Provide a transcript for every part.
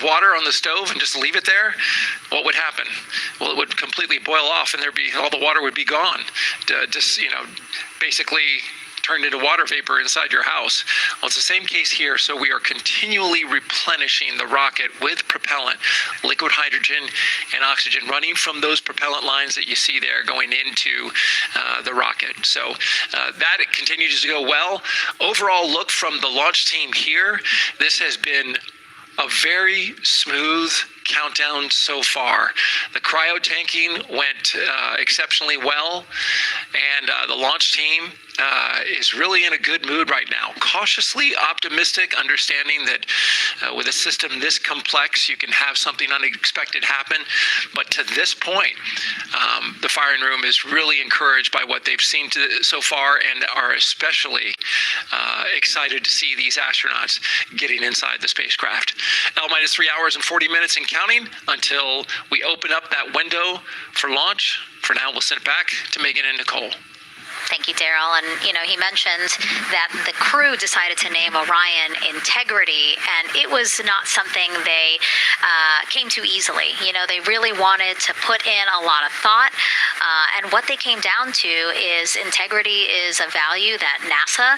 of water on the stove and just leave it there, what would happen? Well, it would completely boil off, and all the water would be gone. Basically turned into water vapor inside your house. Well, it's the same case here. So we are continually replenishing the rocket with propellant, liquid hydrogen and oxygen, running from those propellant lines that you see there going into the rocket. So that continues to go well. Overall look from the launch team here, this has been a very smooth countdown so far. The cryo tanking went exceptionally well, and the launch team is really in a good mood right now. Cautiously optimistic, understanding that with a system this complex, you can have something unexpected happen. But to this point, the firing room is really encouraged by what they've seen so far, and are especially excited to see these astronauts getting inside the spacecraft. L-minus 3 hours and 40 minutes and counting until we open up that window for launch. For now, we'll send it back to Megan and Nicole. Thank you, Daryl. And, he mentioned that the crew decided to name Orion Integrity, and it was not something they came to easily. They really wanted to put in a lot of thought, and what they came down to is integrity is a value that NASA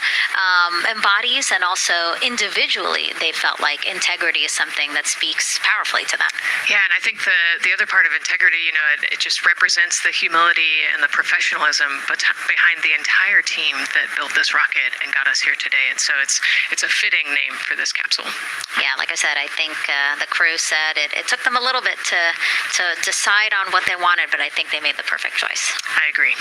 embodies, and also individually they felt like integrity is something that speaks powerfully to them. Yeah, and I think the other part of integrity, it just represents the humility and the professionalism behind the entire team that built this rocket and got us here today. And so it's a fitting name for this capsule. Yeah, like I said, I think the crew said it took them a little bit to decide on what they wanted, but I think they made the perfect choice. I agree.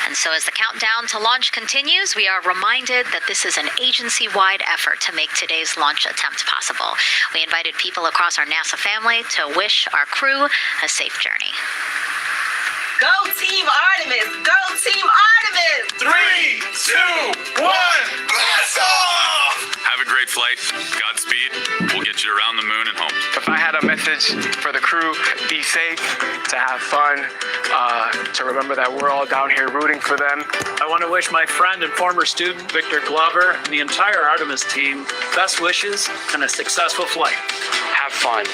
And so as the countdown to launch continues, we are reminded that this is an agency-wide effort to make today's launch attempt possible. We invited people across our NASA family to wish our crew a safe journey. Go Team Artemis! Go Team Artemis! 3, 2, 1, blast off! Have a great flight. Godspeed. We'll get you around the moon and home. If I had a message for the crew, be safe, to have fun, to remember that we're all down here rooting for them. I want to wish my friend and former student, Victor Glover, and the entire Artemis team best wishes and a successful flight. Have fun.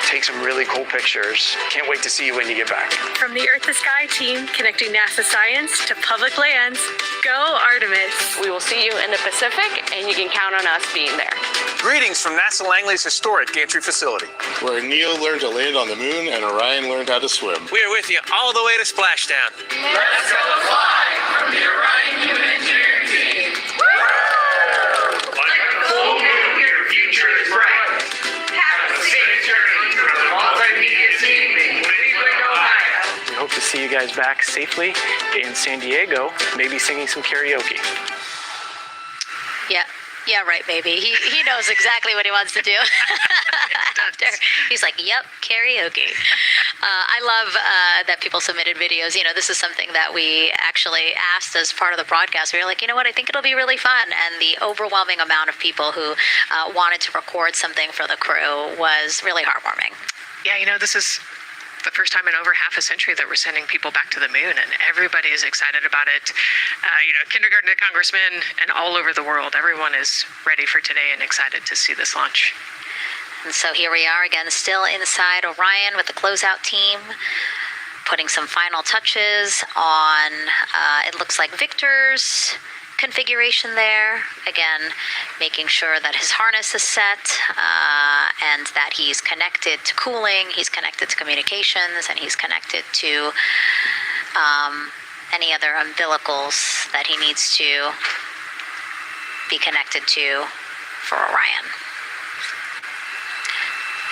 Take some really cool pictures. Can't wait to see you when you get back. From the Earth to Sky team, connecting NASA science to public lands, go Artemis. We will see you in the Pacific, and you can count on us being there. Greetings from NASA Langley's historic gantry facility, where Neil learned to land on the moon and Orion learned how to swim. We are with you all the way to splashdown. Let's go fly from the Orion Human Engineering Team. Woo! Like a full moon, your future is bright. Have a safe journey from the multimedia team in Cleveland, Ohio. We hope to see you guys back safely in San Diego, maybe singing some karaoke. Yeah, right, baby. He knows exactly what he wants to do. He's like, yep, karaoke. I love that people submitted videos. This is something that we actually asked as part of the broadcast. We were like, I think it'll be really fun. And the overwhelming amount of people who wanted to record something for the crew was really heartwarming. Yeah, this is the first time in over half a century that we're sending people back to the moon, and everybody is excited about it. Kindergarten to congressmen and all over the world, everyone is ready for today and excited to see this launch. And so here we are again, still inside Orion with the closeout team, putting some final touches on, it looks like Victor's configuration there. Again, making sure that his harness is set and that he's connected to cooling, he's connected to communications, and he's connected to any other umbilicals that he needs to be connected to for Orion.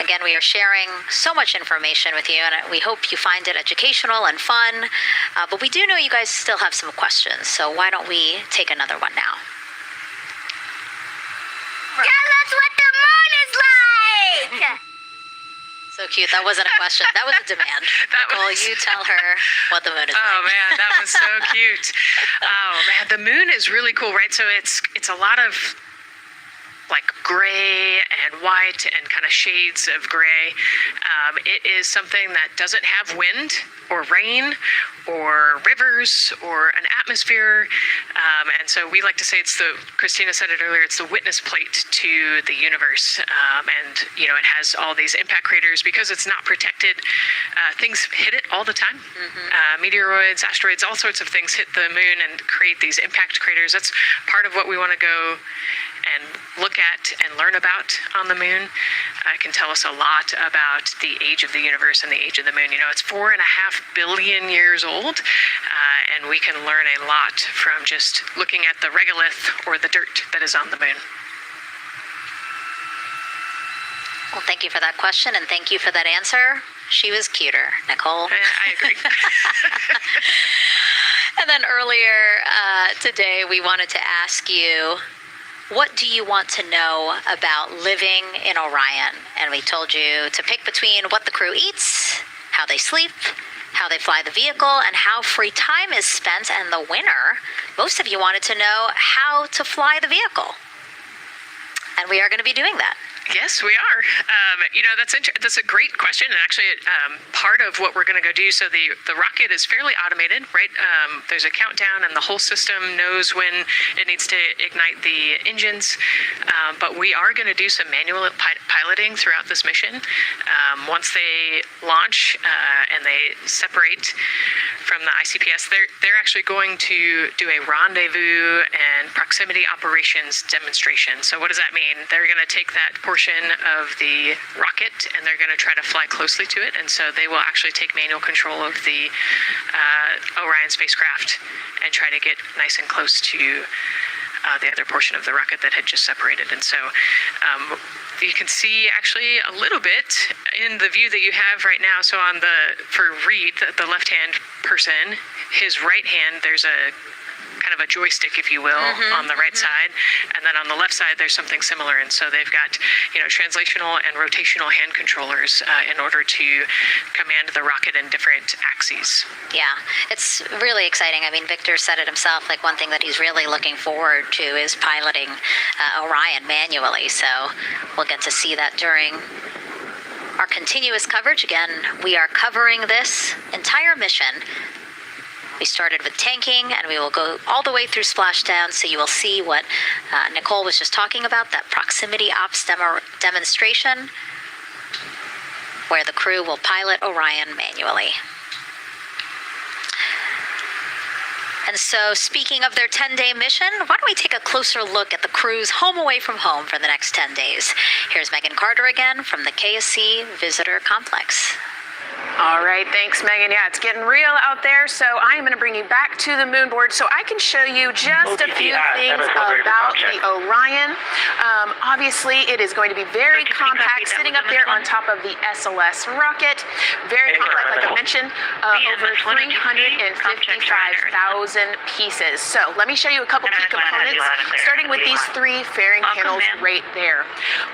Again, we are sharing so much information with you, and we hope you find it educational and fun. But we do know you guys still have some questions, so why don't we take another one now? Tell us what the moon is like! So cute. That wasn't a question. That was a demand. Nicole, you tell her what the moon is like. Oh, man, that was so cute. Oh, man, the moon is really cool, right? So it's a lot of, like, gray and white and kind of shades of gray. It is something that doesn't have wind or rain or rivers or an atmosphere. And so we like to say Christina said it earlier, it's the witness plate to the universe. And, it has all these impact craters because it's not protected. Things hit it all the time. Meteoroids, asteroids, all sorts of things hit the moon and create these impact craters. That's part of what we want to go and look at and learn about on the moon. It can tell us a lot about the age of the universe and the age of the moon. It's 4.5 billion years old, and we can learn a lot from just looking at the regolith or the dirt that is on the moon. Well, thank you for that question, and thank you for that answer. She was cuter, Nicole. I agree. And then earlier today, we wanted to ask you, what do you want to know about living in Orion? And we told you to pick between what the crew eats, how they sleep, how they fly the vehicle, and how free time is spent. And the winner, most of you wanted to know how to fly the vehicle. And we are going to be doing that. Yes, we are. That's a great question, and actually, part of what we're going to go do. So the rocket is fairly automated, right? There's a countdown, and the whole system knows when it needs to ignite the engines. But we are going to do some manual piloting throughout this mission. Once they launch and they separate from the ICPS, they're actually going to do a rendezvous and proximity operations demonstration. So what does that mean? They're going to take that portion of the rocket and they're going to try to fly closely to it. And so they will actually take manual control of the Orion spacecraft and try to get nice and close to the other portion of the rocket that had just separated. And so you can see actually a little bit in the view that you have right now. So for Reed, the left-hand person, his right hand, there's a kind of a joystick, if you will, on the right side. And then on the left side, there's something similar. And so they've got, translational and rotational hand controllers in order to command the rocket in different axes. Yeah, it's really exciting. I mean, Victor said it himself, like one thing that he's really looking forward to is piloting Orion manually. So we'll get to see that during our continuous coverage. Again, we are covering this entire mission. We started with tanking, and we will go all the way through splashdown, so you will see what Nicole was just talking about, that proximity ops demonstration, where the crew will pilot Orion manually. And so, speaking of their 10-day mission, why don't we take a closer look at the crew's home away from home for the next 10 days. Here's Megan Carter again from the KSC Visitor Complex. All right, thanks, Megan. Yeah, it's getting real out there, so I am going to bring you back to the moon board so I can show you just a few things about the Orion. Obviously, it is going to be very compact, sitting up there on top of the SLS rocket. Very compact, like I mentioned, over 355,000 pieces. So let me show you a couple key components, starting with these three fairing panels right there.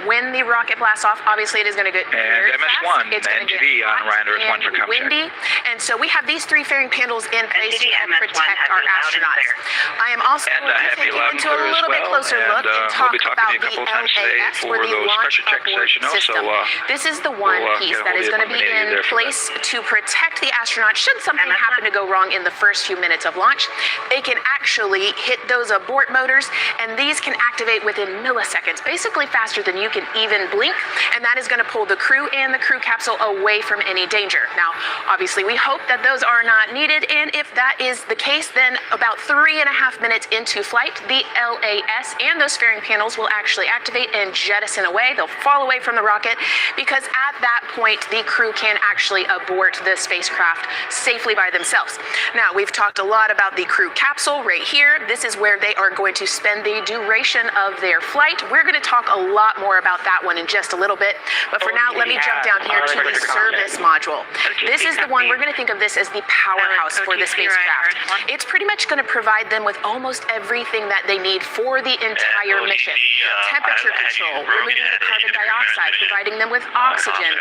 When the rocket blasts off, obviously it is going to get very fast. It's going to get hot and windy, and so we have these three fairing panels in place to help protect our astronauts. I am also going to take you into a little bit closer look and talk about the LAS, or the Launch Abort System. This is the one piece that is going to be in place to protect the astronauts should something happen to go wrong in the first few minutes of launch. They can actually hit those abort motors, and these can activate within milliseconds, basically faster than you can even blink, and that is going to pull the crew and the crew capsule away from any danger. Now, obviously, we hope that those are not needed, and if that is the case, then about 3.5 minutes into flight, the LAS and those fairing panels will actually activate and jettison away. They'll fall away from the rocket, because at that point, the crew can actually abort the spacecraft safely by themselves. Now, we've talked a lot about the crew capsule right here. This is where they are going to spend the duration of their flight. We're going to talk a lot more about that one in just a little bit, but for now, let me jump down here to the service module. this is the one, we're going to think of this as the powerhouse for the spacecraft. It's pretty much going to provide them with almost everything that they need for the entire mission. Temperature control, removing the carbon dioxide, providing them with oxygen,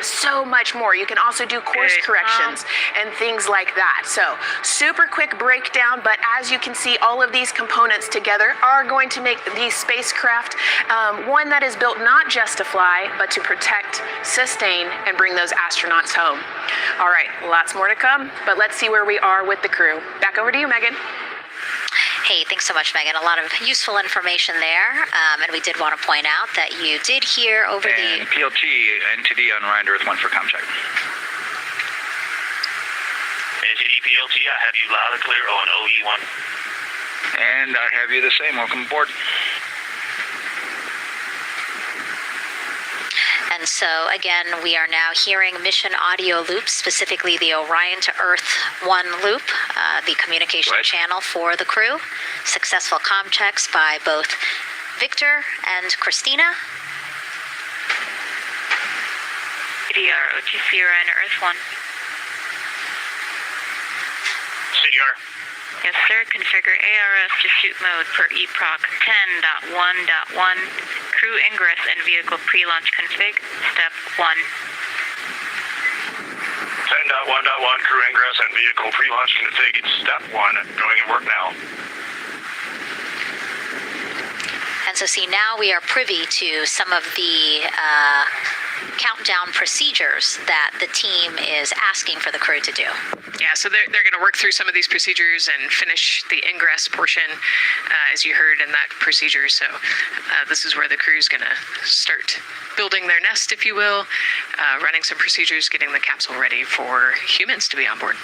so much more. You can also do course corrections and things like that. So super quick breakdown, but as you can see, all of these components together are going to make the spacecraft one that is built not just to fly, but to protect, sustain, and bring those astronauts home. All right, lots more to come, but let's see where we are with the crew. Back over to you, Megan. Hey, thanks so much, Megan. A lot of useful information there. And we did want to point out that you did hear over and the... PLT, NTD on Ryan to Earth 1 for ComCheck. NTD PLT, I have you loud and clear on OE1. And I have you the same. Welcome aboard. And so, again, we are now hearing mission audio loops, specifically the Orion to Earth 1 loop, the communication channel for the crew. Successful comm checks by both Victor and Christina. CDR, OTC Orion to Earth 1. CDR. Yes, sir. Configure ARS to shoot mode per EPROC 10.1.1. Crew ingress and vehicle pre-launch config. Step 1. 10.1.1 crew ingress and vehicle pre-launch config. Step 1. Going in work now. And so, see, now we are privy to some of the countdown procedures that the team is asking for the crew to do. Yeah, so they're going to work through some of these procedures and finish the ingress portion, as you heard in that procedure. So this is where the crew's going to start building their nest, if you will, running some procedures, getting the capsule ready for humans to be on board.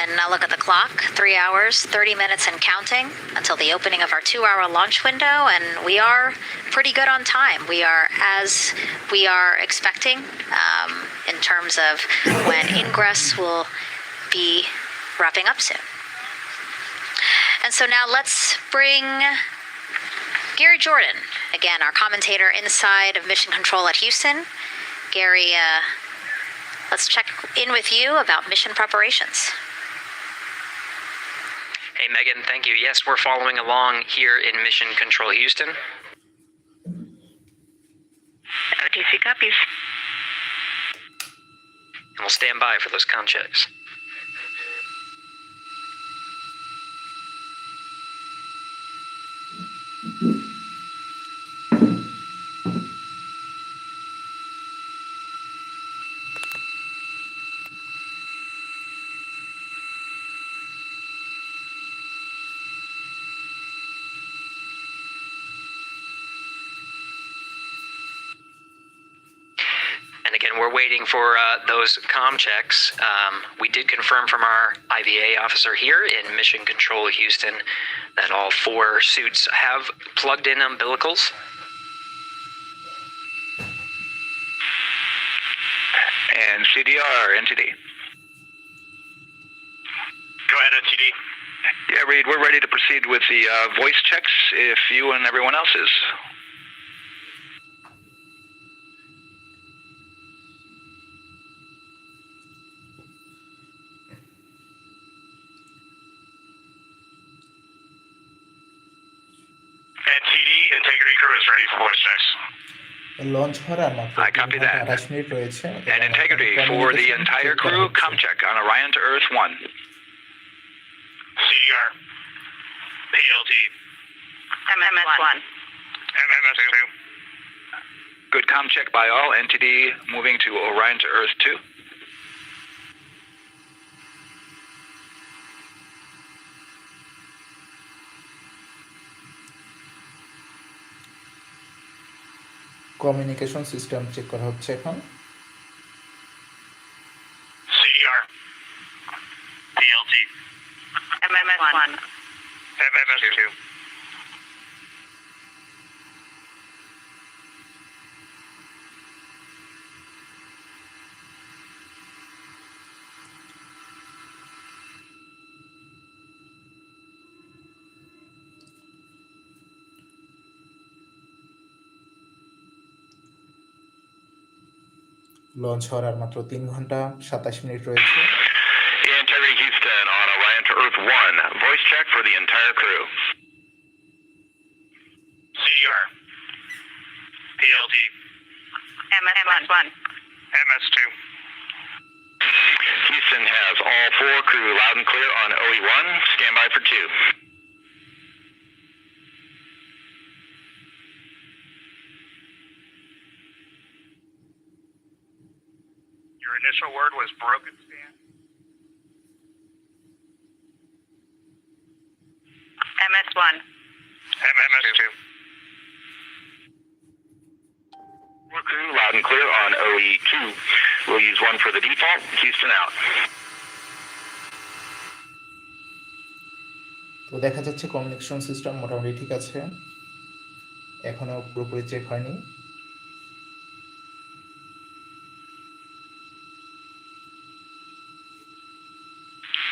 And now look at the clock, 3 hours, 30 minutes and counting until the opening of our 2-hour launch window, and we are pretty good on time. We are as we are expecting in terms of when ingress will be wrapping up soon. And so now let's bring Gary Jordan, again, our commentator inside of Mission Control at Houston. Gary, let's check in with you about mission preparations. Hey, Megan, thank you. Yes, we're following along here in Mission Control Houston. OTC copies. And we'll stand by for those comm checks. And again, we're waiting for those comm checks. We did confirm from our IVA officer here in Mission Control Houston that all 4 suits have plugged in umbilicals. And CDR, NTD. Go ahead, NTD. Yeah, Reed, we're ready to proceed with the voice checks if you and everyone else is. NTD, integrity crew is ready for voice checks. Launch করার মাত্র I copy that. 28 minute রয়েছে And integrity for the entire crew, comm check on Orion to Earth 1. CDR. PLT. MS1. MMS2. Good comm check by all. NTD moving to Orion to Earth 2. Communication system check করা হচ্ছে এখন CDR. PLT. MMS1. MMS2. Launch হওয়ার আর মাত্র 3 ঘন্টা 27 minute রয়েছে। Integrity Houston on Orion to Earth 1. Voice check for the entire crew. CDR. PLD. MS1. MS2. Houston has all 4 crew loud and clear on OE1. Stand by for 2. Your initial word was broken stand. MS1. MS2. Crew loud and clear on OE2. We'll use 1 for the default. Houston out. তো দেখা যাচ্ছে communication system মোটামুটি ঠিক আছে, এখনো পুরোপুরি check হয়নি।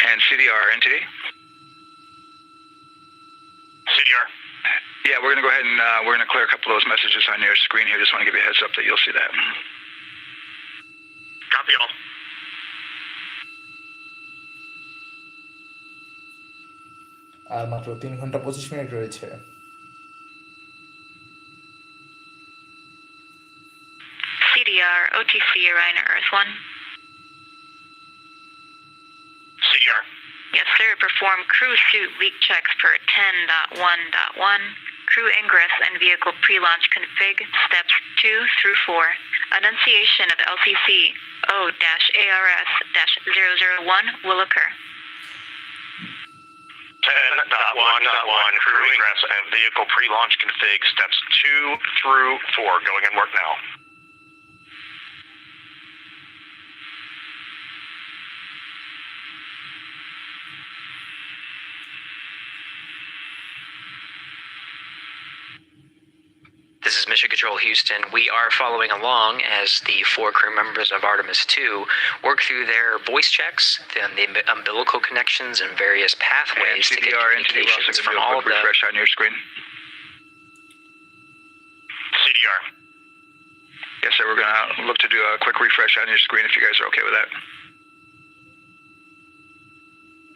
And CDR, NTD? CDR. Yeah, we're going to go ahead and we're going to clear a couple of those messages on your screen here. Just want to give you a heads up that you'll see that. Copy all. আর মাত্র 3 ঘন্টা 25 minute রয়েছে। CDR, OTC, Orion, Earth 1. CDR. Yes, sir. Perform crew suit leak checks per 10.1.1. Crew ingress and vehicle pre-launch config, steps 2 through 4. Annunciation of LCC O-ARS-001 will occur. 10.1.1 crew ingress and vehicle pre-launch config steps 2 through 4 going in work now. This is Mission Control Houston. We are following along as the 4 crew members of Artemis 2 work through their voice checks, the umbilical connections, and various pathways to get communications from all of the... refresh on your screen. CDR. Yes, sir. We're going to look to do a quick refresh on your screen if you guys are okay with that.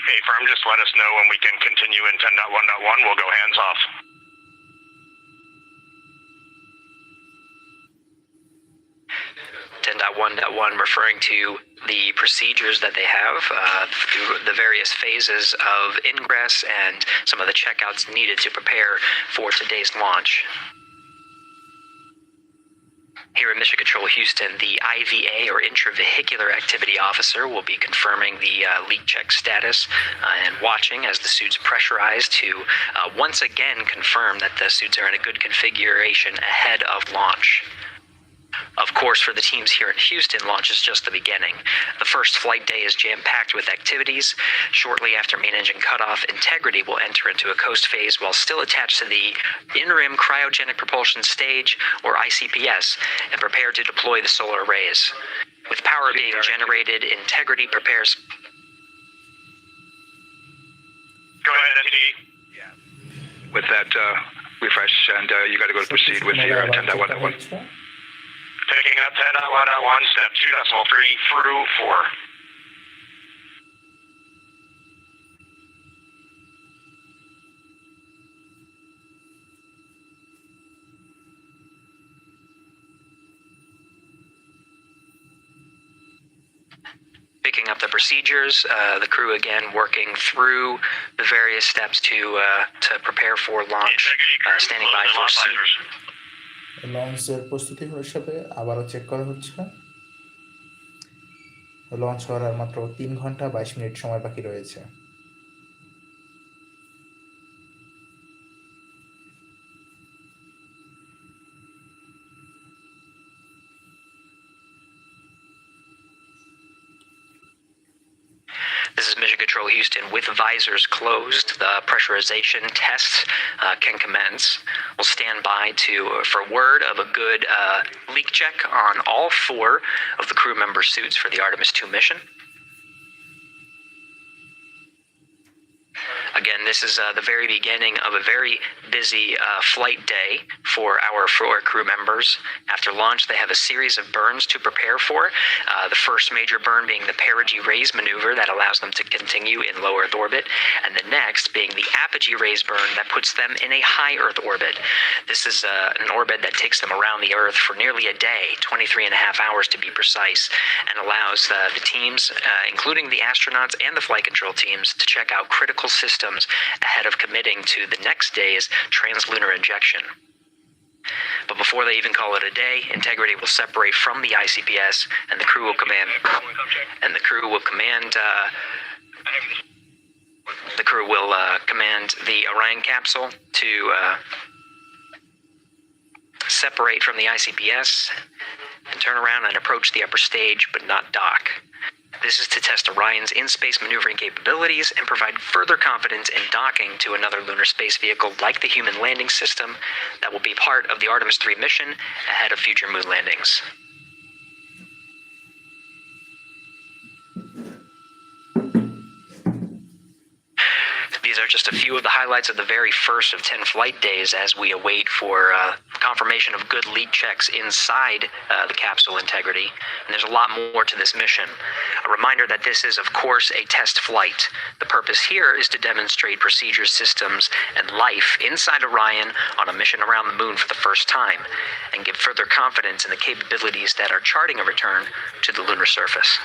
Hey, firm, just let us know when we can continue in 10.1.1. We'll go hands off. 10.1.1 referring to the procedures that they have through the various phases of ingress and some of the checkouts needed to prepare for today's launch. Here at Mission Control Houston, the IVA or Intravehicular Activity Officer will be confirming the leak check status and watching as the suits pressurize to once again confirm that the suits are in a good configuration ahead of launch. Of course, for the teams here in Houston, launch is just the beginning. The first flight day is jam-packed with activities. Shortly after main engine cutoff, Integrity will enter into a coast phase while still attached to the in-rim cryogenic propulsion stage, or ICPS, and prepare to deploy the solar arrays. With power being generated, Integrity prepares... Go ahead, NTD. With that refresh, and you got to go to proceed with your 10.1.1. Picking up 10.1.1, step 2.3 through 4. Picking up the procedures, the crew again working through the various steps to prepare for launch, standing by for suit. লঞ্চের প্রস্তুতি হিসেবে আবারও check করা হচ্ছে। Launch হওয়ার আর মাত্র 3 ঘন্টা 22 minute সময় বাকি রয়েছে। This is Mission Control Houston. With visors closed, the pressurization tests can commence. We'll stand by for word of a good leak check on all 4 of the crew member suits for the Artemis 2 mission. Again, again, this is the very beginning of a very busy flight day for our floor crew members. After launch, they have a series of burns to prepare for. The first major burn being the perigee raise maneuver that allows them to continue in low Earth orbit, and the next being the apogee raise burn that puts them in a high Earth orbit. This is an orbit that takes them around the Earth for nearly a day, 23 and a half hours to be precise, and allows the teams, including the astronauts and the flight control teams, to check out critical systems ahead of committing to the next day's translunar injection. But before they even call it a day, Integrity will separate from the ICPS, and the crew will command the Orion capsule to separate from the ICPS and turn around and approach the upper stage, but not dock. This is to test Orion's in-space maneuvering capabilities and provide further confidence in docking to another lunar space vehicle like the Human Landing System that will be part of the Artemis 3 mission ahead of future moon landings. These are just a few of the highlights of the very first of 10 flight days as we await for confirmation of good leak checks inside the capsule Integrity. And there's a lot more to this mission. A reminder that this is, of course, a test flight. The purpose here is to demonstrate procedures, systems, and life inside Orion on a mission around the moon for the first time, and give further confidence in the capabilities that are charting a return to the lunar surface.